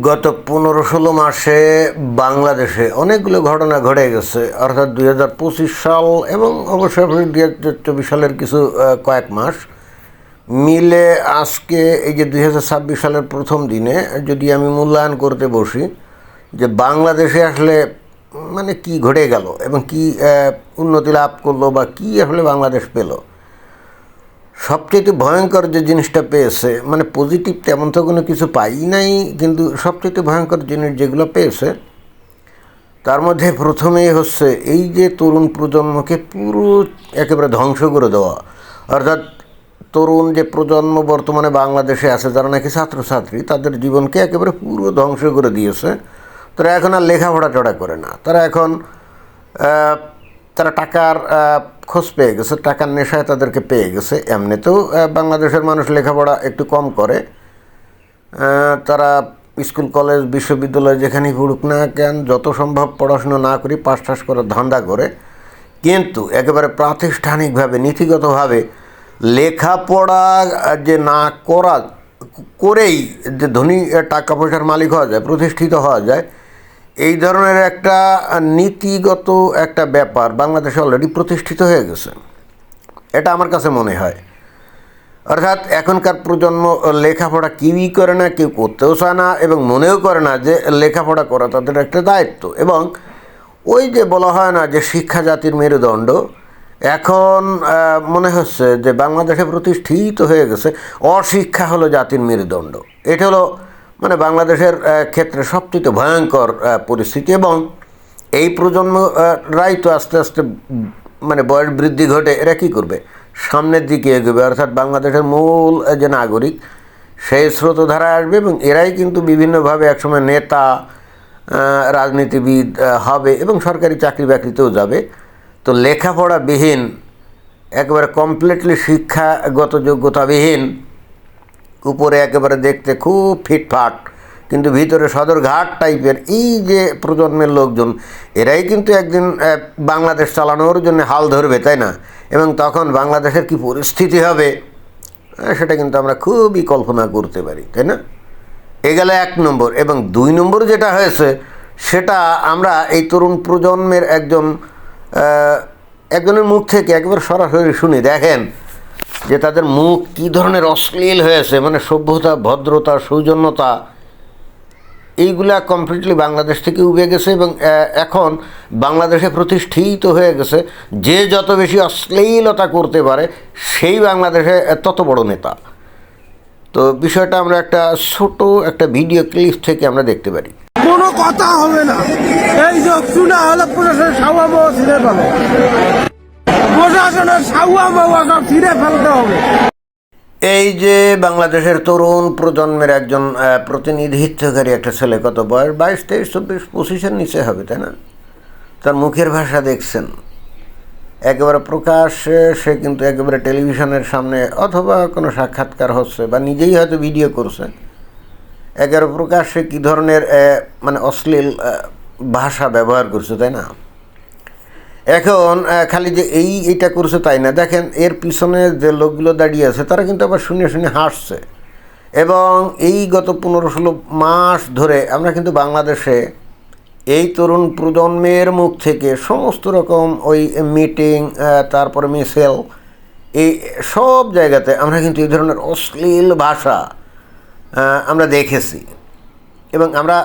গত 15-16 মাসে বাংলাদেশে অনেকগুলো ঘটনা ঘটে গেছে, অর্থাৎ 2025 সাল এবং অবশ্যই 2024 সালের কিছু কয়েক মাস মিলে আজকে এই যে 2026 সালের প্রথম দিনে যদি আমি মূল্যায়ন করতে বসি যে বাংলাদেশে আসলে মানে কি ঘটে গেল এবং কি উন্নতি লাভ করলো বা কি আসলে বাংলাদেশ পেল, সবচেয়ে ভয়ঙ্কর যে জিনিসটা পেয়েছে, মানে পজিটিভ তেমন তো কোনো কিছু পাই নাই, কিন্তু সবচেয়ে ভয়ঙ্কর জিনিস যেগুলো পেয়েছে তার মধ্যে প্রথমেই হচ্ছে এই যে তরুণ প্রজন্মকে পুরো একেবারে ধ্বংস করে দেওয়া। অর্থাৎ তরুণ যে প্রজন্ম বর্তমানে বাংলাদেশে আছে, যারা নাকি ছাত্রছাত্রী, তাদের জীবনকে একেবারে পুরো ধ্বংস করে দিয়েছে। তারা এখন আর লেখাপড়া টড়া করে না, তারা এখন তারা টাকার খোঁজ পেয়ে গেছে, টাকার নেশায় তাদেরকে পেয়ে গেছে। এমনিতেও বাংলাদেশের মানুষ লেখাপড়া একটু কম করে, তারা স্কুল কলেজ বিশ্ববিদ্যালয় যেখানেই পড়ুক না কেন যত সম্ভব পড়াশুনো না করি পাস টাস করার ধান্দা করে, কিন্তু একেবারে প্রাতিষ্ঠানিকভাবে নীতিগতভাবে লেখাপড়া যে না করেই যে ধনী টাকা পয়সার মালিক হওয়া যায়, প্রতিষ্ঠিত হওয়া যায়, এই ধরনের একটা নীতিগত একটা ব্যাপার বাংলাদেশে অলরেডি প্রতিষ্ঠিত হয়ে গেছে, এটা আমার কাছে মনে হয়। অর্থাৎ এখনকার প্রজন্ম লেখাপড়া কেউই করে না, কেউ করতেও চায় না এবং মনেও করে না যে লেখাপড়া করা তাদের একটা দায়িত্ব। এবং ওই যে বলা হয় না যে শিক্ষা জাতির মেরুদণ্ড, এখন মনে হচ্ছে যে বাংলাদেশে প্রতিষ্ঠিত হয়ে গেছে অশিক্ষা হলো জাতির মেরুদণ্ড। এটা হলো মানে বাংলাদেশের ক্ষেত্রে সবচেয়ে ভয়ঙ্কর পরিস্থিতি। এবং এই প্রজন্মরাই তো আস্তে আস্তে মানে বয়স বৃদ্ধি ঘটে এরা কী করবে, সামনের দিকে এগোবে, অর্থাৎ বাংলাদেশের মূল যে নাগরিক সেই স্রোতধারায় আসবে এবং এরাই কিন্তু বিভিন্নভাবে একসময় নেতা, রাজনীতিবিদ হবে এবং সরকারি চাকরি বাকরিতেও যাবে। তো লেখাপড়াবিহীন, একেবারে কমপ্লিটলি শিক্ষাগত যোগ্যতাবিহীন, উপরে একেবারে দেখতে খুব ফিটফাট কিন্তু ভিতরে সদরঘাট টাইপের এই যে প্রজন্মের লোকজন, এরাই কিন্তু একদিন বাংলাদেশ চালানোর জন্য হাল ধরবে, তাই না? এবং তখন বাংলাদেশের কি পরিস্থিতি হবে সেটা কিন্তু আমরা খুবই কল্পনা করতে পারি, তাই না? এ গেল 1 নম্বর। এবং 2 নম্বর যেটা হয়েছে সেটা আমরা এই তরুণ প্রজন্মের একজনের মুখ থেকে একেবারে সরাসরি শুনি। দেখেন যে তাদের মুখ কী ধরনের অশ্লীল হয়েছে, মানে সভ্যতা, ভদ্রতা, সৌজন্যতা এইগুলা কমপ্লিটলি বাংলাদেশ থেকে উবে গেছে এবং এখন বাংলাদেশে প্রতিষ্ঠিত হয়ে গেছে যে যত বেশি অশ্লীলতা করতে পারে সেই বাংলাদেশে তত বড় নেতা। তো বিষয়টা আমরা একটা ছোট একটা ভিডিও ক্লিপ থেকে আমরা দেখতে পারি। কোনো কথা হবে না, এই যে চুনা হলে প্রশাসনের সাউয়া মাওয়া ছিঁড়ে ফেলো, প্রশাসনের সাউয়া মাওয়া সব ছিঁড়ে ফেলতে হবে। এই যে বাংলাদেশের তরুণ প্রজন্মের একজন প্রতিনিধিত্বকারী একটা ছেলে, কত বয়স, 22, 23, 24, 25-এর নিচে হবে, তাই না? তার মুখের ভাষা দেখছেন, একেবারে প্রকাশ্যে সে কিন্তু একেবারে টেলিভিশনের সামনে অথবা কোনো সাক্ষাৎকার হচ্ছে বা নিজেই হয়তো ভিডিও করছে, একেবারে প্রকাশ্যে কী ধরনের মানে অশ্লীল ভাষা ব্যবহার করছে, তাই না? এখন খালি যে এইটা করছে তাই না, দেখেন এর পিছনে যে লোকগুলো দাঁড়িয়ে আছে তারা কিন্তু আবার শুনে শুনে হাসছে। এবং এই গত 15-16 মাস ধরে আমরা কিন্তু বাংলাদেশে এই তরুণ প্রজন্মের মুখ থেকে সমস্ত রকম ওই মিটিং, তারপরে মিছিল, এই সব জায়গাতে আমরা কিন্তু এই ধরনের অশ্লীল ভাষা আমরা দেখেছি। এবং আমরা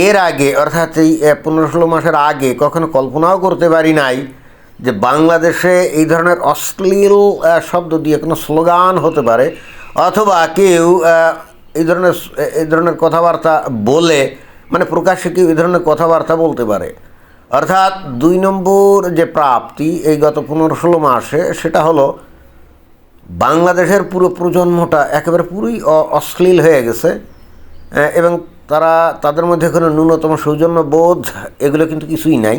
এর আগে, অর্থাৎ এই 15-16 মাসের আগে কখনো কল্পনাও করতে পারি নাই যে বাংলাদেশে এই ধরনের অশ্লীল শব্দ দিয়ে কোনো স্লোগান হতে পারে, অথবা কেউ এই ধরনের কথাবার্তা বলে, মানে প্রকাশ্যে কেউ এই ধরনের কথাবার্তা বলতে পারে। অর্থাৎ 2 নম্বর যে প্রাপ্তি এই গত 15-16 মাসে, সেটা হলো বাংলাদেশের পুরো প্রজন্মটা একেবারে পুরোই অশ্লীল হয়ে গেছে এবং তাদের মধ্যে কোনো ন্যূনতম সৌজন্য বোধ এগুলো কিন্তু কিছুই নাই।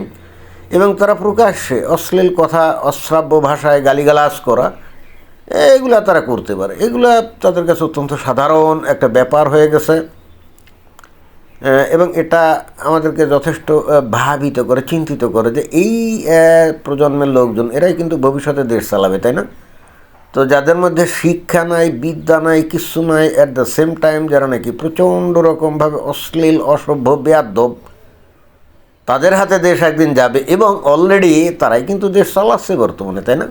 এবং তারা প্রকাশ্যে অশ্লীল কথা, অশ্রাব্য ভাষায় গালিগালাজ করা, এগুলা তারা করতে পারে। এগুলা তাদের কাছে অত্যন্ত সাধারণ একটা ব্যাপার হয়ে গেছে এবং এটা আমাদেরকে যথেষ্ট ভাবিত করে, চিন্তিত করে যে এই প্রজন্মের লোকজন এরাই কিন্তু ভবিষ্যতে দেশ চালাবে, তাই না? তো যাদের মধ্যে শিক্ষা নাই, বিদ্যা নাই, কিছু নাই, অ্যাট দ্য সেম টাইম যারা নাকি প্রচণ্ড রকমভাবে অশ্লীল, অসভ্য, বেয়াদব, তাদের হাতে দেশ একদিন যাবে। এবং অলরেডি তারাই কিন্তু দেশ চালাচ্ছে বর্তমানে, তাই না?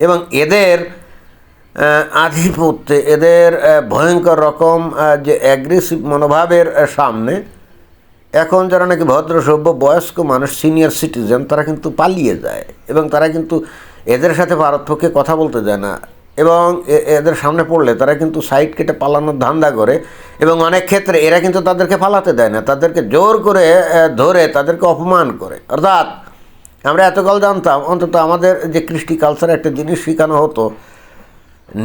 এবং এদের আধিপত্যে, এদের ভয়ঙ্কর রকম যে অ্যাগ্রেসিভ মনোভাবের সামনে এখন যারা নাকি ভদ্র, সভ্য, বয়স্ক মানুষ, সিনিয়র সিটিজেন, তারা কিন্তু পালিয়ে যায় এবং তারা কিন্তু এদের সাথে ভারতপক্ষে কথা বলতে যায় না। এবং এদের সামনে পড়লে তারা কিন্তু সাইড কেটে পালানোর ধান্দা করে। এবং অনেক ক্ষেত্রে এরা কিন্তু তাদেরকে পালাতে দেয় না, তাদেরকে জোর করে ধরে তাদেরকে অপমান করে। অর্থাৎ আমরা এতকাল জানতাম, অন্তত আমাদের যে কৃষ্টি কালচারে একটা জিনিস শেখানো হতো,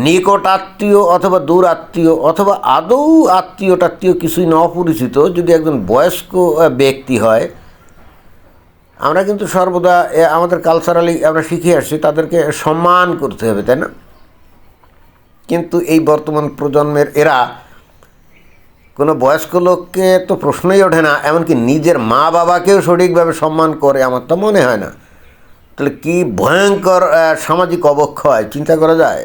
নিকট আত্মীয় অথবা দূর আত্মীয় অথবা আদৌ আত্মীয় টাত্মীয় কিছুই না, অপরিচিত যদি একজন বয়স্ক ব্যক্তি হয়, আমরা কিন্তু সর্বদা আমাদের কালচারালি আমরা শিখে আসছি তাদেরকে সম্মান করতে হবে, তাই না? কিন্তু এই বর্তমান প্রজন্মের এরা কোনো বয়স্ক লোককে তো প্রশ্নই ওঠে না, এমনকি নিজের মা বাবাকেও সঠিকভাবে সম্মান করে আমার তো মনে হয় না। তাহলে কি ভয়ঙ্কর সামাজিক অবক্ষয় চিন্তা করা যায়।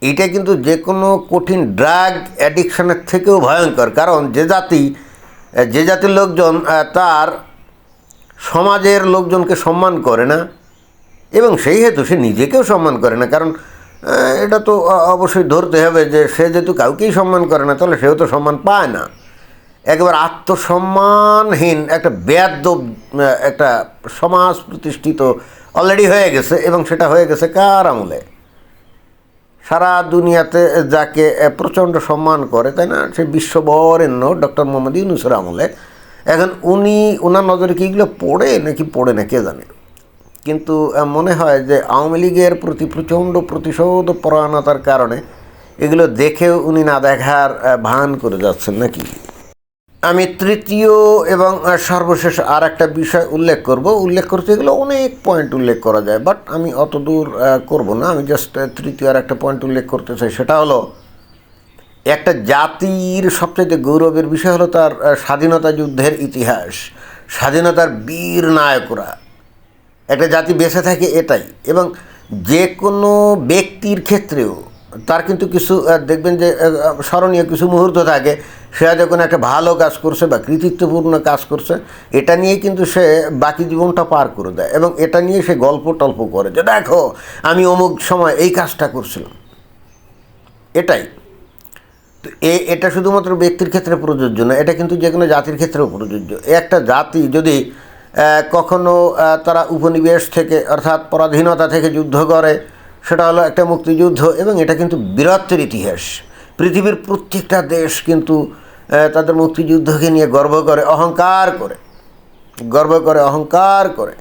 এটা কিন্তু যে কোনো কঠিন ড্রাগ অ্যাডিকশানের থেকেও ভয়ঙ্কর। কারণ যে জাতির লোকজন তার সমাজের লোকজনকে সম্মান করে না এবং সেই হেতু সে নিজেকেও সম্মান করে না। কারণ এটা তো অবশ্যই ধরতে হবে যে সে যেহেতু কাউকেই সম্মান করে না, তাহলে সেও তো সম্মান পায় না। একেবারে আত্মসম্মানহীন একটা বেয়াদব একটা সমাজ প্রতিষ্ঠিত অলরেডি হয়ে গেছে। এবং সেটা হয়ে গেছে কার আমলে? সারা দুনিয়াতে যাকে প্রচণ্ড সম্মান করে, তাই না, সে বিশ্ববরেণ্য ডক্টর মোহাম্মদ ইউনূসের আমলে। এখন ওনার নজরে কি এগুলো পড়ে নাকি পড়ে না কে জানে। কিন্তু মনে হয় যে আওয়ামী লীগের প্রতি প্রচণ্ড প্রতিশোধ পরায়ণতার কারণে এগুলো দেখেও উনি না দেখার ভান করে যাচ্ছেন নাকি। আমি তৃতীয় এবং সর্বশেষ আর একটা বিষয় উল্লেখ করতে এগুলো অনেক পয়েন্ট উল্লেখ করা যায়, বাট আমি অত দূর করব না। আমি জাস্ট তৃতীয় আর একটা পয়েন্ট উল্লেখ করতে চাই। সেটা হলো, একটা জাতির সবচেয়ে গৌরবের বিষয় হলো তার স্বাধীনতা যুদ্ধের ইতিহাস, স্বাধীনতার বীর নায়করা। একটা জাতি বেঁচে থাকে এটাই। এবং যে কোনো ব্যক্তির ক্ষেত্রেও তার কিন্তু কিছু দেখবেন যে স্মরণীয় কিছু মুহূর্ত থাকে। সে যখন একটা ভালো কাজ করছে বা কৃতিত্বপূর্ণ কাজ করছে, এটা নিয়েই কিন্তু সে বাকি জীবনটা পার করে দেয় এবং এটা নিয়ে সে গল্প টল্প করে যে দেখো আমি অমুক সময় এই কাজটা করছিলাম। এটাই তো এটা শুধুমাত্র ব্যক্তির ক্ষেত্রে প্রযোজ্য না, এটা কিন্তু যে কোনো জাতির ক্ষেত্রেও প্রযোজ্য। একটা জাতি যদি কখনো তারা উপনিবেশ থেকে অর্থাৎ পরাধীনতা থেকে যুদ্ধ করে, সেটা হলো একটা মুক্তিযুদ্ধ। এবং এটা কিন্তু বীরত্বের ইতিহাস। পৃথিবীর প্রত্যেকটা দেশ কিন্তু তাদের মুক্তিযুদ্ধকে নিয়ে গর্ব করে, অহংকার করে।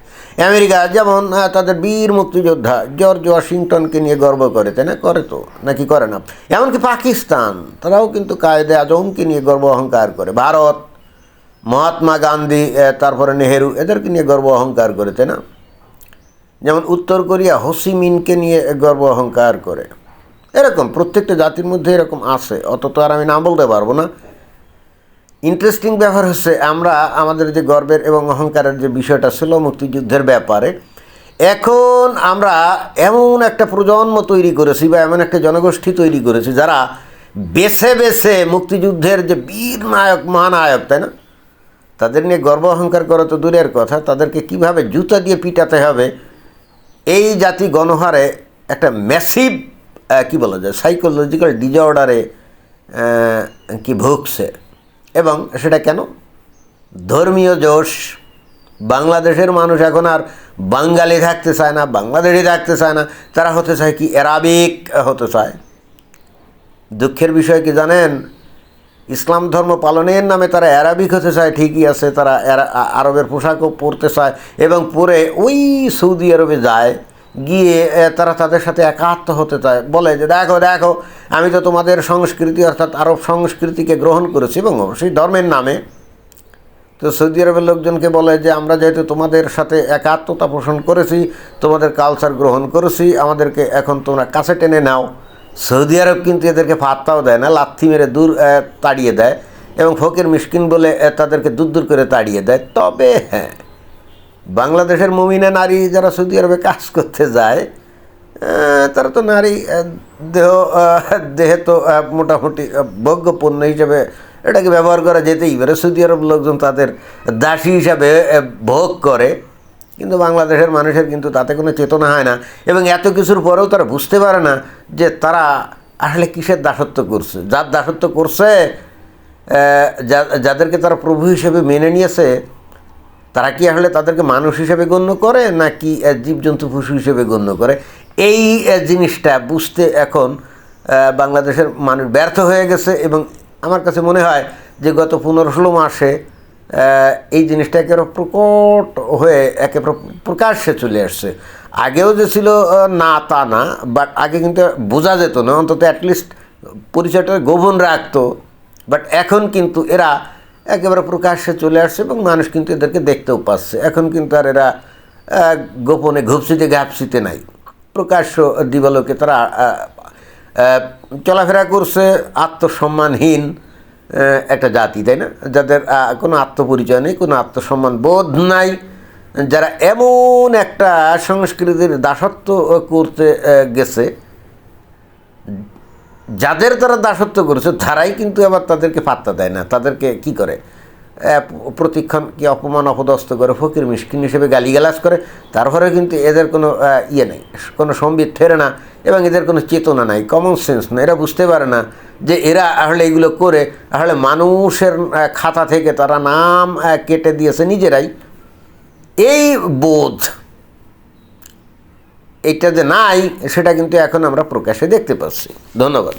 আমেরিকা যেমন তাদের বীর মুক্তিযোদ্ধা জর্জ ওয়াশিংটনকে নিয়ে গর্ব করে, তাই না? করে তো নাকি করে না? এমনকি পাকিস্তান তারাও কিন্তু কায়েদে আজমকে নিয়ে গর্ব অহংকার করে। ভারত মহাত্মা গান্ধী, তারপরে নেহেরু, এদেরকে নিয়ে গর্ব অহংকার করে, তাই না? যেমন উত্তর কোরিয়া হোসিমিনকে নিয়ে গর্ব অহংকার করে। এরকম প্রত্যেকটা জাতির মধ্যে এরকম আছে, অত তো আর আমি নাম বলতে পারবো না। ইন্টারেস্টিং ব্যাপার হচ্ছে, আমরা আমাদের যে গর্বের এবং অহংকারের যে বিষয়টা ছিল মুক্তিযুদ্ধের ব্যাপারে, এখন আমরা এমন একটা প্রজন্ম তৈরি করেছি বা এমন একটা জনগোষ্ঠী তৈরি করেছি যারা বেছে বেছে মুক্তিযুদ্ধের যে বীর নায়ক, মহানায়ক, তাই না, তাদের নিয়ে গর্ব অহংকার করা তো দূরের কথা, তাদেরকে কিভাবে জুতা দিয়ে পিটাতে হবে এই জাতি গণহারে একটা ম্যাসিভ কি বলা যায় সাইকোলজিক্যাল ডিজঅর্ডারে কি ভুগছে। এবং সেটা কেন? ধর্মীয় জোশ। বাংলাদেশের মানুষ এখন আর বাঙালি থাকতে চায় না, বাংলাদেশি থাকতে চায় না, তারা হতে চায় কি অ্যারাবিক হতে চায়। দুঃখের বিষয় কি জানেন? ইসলাম ধর্ম পালনের নামে তারা অ্যারাবিক হতে চায়, ঠিকই আছে, তারা আরবের পোশাকও পরতে চায় এবং পরে ওই সৌদি আরবে যায়, গিয়ে তারা তাদের সাথে একাত্ম হতে চায়, বলে যে দেখো দেখো আমি তো তোমাদের সংস্কৃতি অর্থাৎ আরব সংস্কৃতিকে গ্রহণ করেছি এবং অবশ্যই ধর্মের নামে। তো সৌদি আরবের লোকজনকে বলে যে আমরা যেহেতু তোমাদের সাথে একাত্মতা পোষণ করেছি, তোমাদের কালচার গ্রহণ করেছি, আমাদেরকে এখন তোমরা কাছে টেনে নাও। সৌদি আরব কিন্তু এদেরকে পাত্তাও দেয় না, লাথি মেরে দূর তাড়িয়ে দেয় এবং ফকির মিসকিন বলে তাদেরকে দূর দূর করে তাড়িয়ে দেয়। তবে হ্যাঁ, বাংলাদেশের মুমিনা নারী যারা সৌদি আরবে কাজ করতে যায়, তারা তো নারী দেহে তো মোটামুটি ভোগ্যপণ্য হিসেবে এটাকে ব্যবহার করা যেতেই পারে। সৌদি আরব লোকজন তাদের দাসী হিসাবে ভোগ করে, কিন্তু বাংলাদেশের মানুষের কিন্তু তাতে কোনো চেতনা হয় না, এবং এত কিছুর পরেও তারা বুঝতে পারে না যে তারা আসলে কিসের দাসত্ব করছে। যার দাসত্ব করছে, যাদেরকে তারা প্রভু হিসেবে মেনে নিয়েছে, তারা কি আসলে তাদেরকে মানুষ হিসেবে গণ্য করে নাকি জীবজন্তু পশু হিসেবে গণ্য করে? এই জিনিসটা বুঝতে এখন বাংলাদেশের মানুষ ব্যর্থ হয়ে গেছে, এবং আমার কাছে মনে হয় যে গত 15-16 মাসে এই জিনিসটা একেবারে প্রকট হয়ে একেবারে প্রকাশ্যে চলে আসছে। আগেও যে ছিল না তা না, বাট আগে কিন্তু বোঝা যেত না, অন্তত অ্যাটলিস্ট পরিচয়টা গোপন রাখতো। বাট এখন কিন্তু এরা একেবারে প্রকাশ্যে চলে আসছে এবং মানুষ কিন্তু এদেরকে দেখতেও পাচ্ছে। এখন কিন্তু আর এরা গোপনে ঘুপসিতে ঘাপসিতে নাই, প্রকাশ্য দিবালোকে তারা চলাফেরা করছে। আত্মসম্মানহীন একটা জাতি, তাই না? যাদের কোনো আত্মপরিচয় নেই, কোনো আত্মসম্মান বোধ নাই, যারা এমন একটা সংস্কৃতির দাসত্ব করতে গেছে, যাদের তারা দাসত্ব করেছে তারাই কিন্তু আবার তাদেরকে পাত্তা দেয় না। তাদেরকে কি করে, প্রতিক্ষণ কি অপমান অপদস্থ করে, ফকির মিসকিন হিসেবে গালিগালাজ করে। তারপরে কিন্তু এদের কোনো নেই, কোনো সম্বিত ফেরে না, এবং এদের কোনো চেতনা নাই, কমন সেন্স না। এরা বুঝতে পারে না যে এরা আসলে এইগুলো করে আসলে মানুষের খাতা থেকে তারা নাম কেটে দিয়েছে নিজেরাই। এই বোধ এটা যে নাই, সেটা কিন্তু এখন আমরা প্রকাশ্যে দেখতে পাচ্ছি। ধন্যবাদ।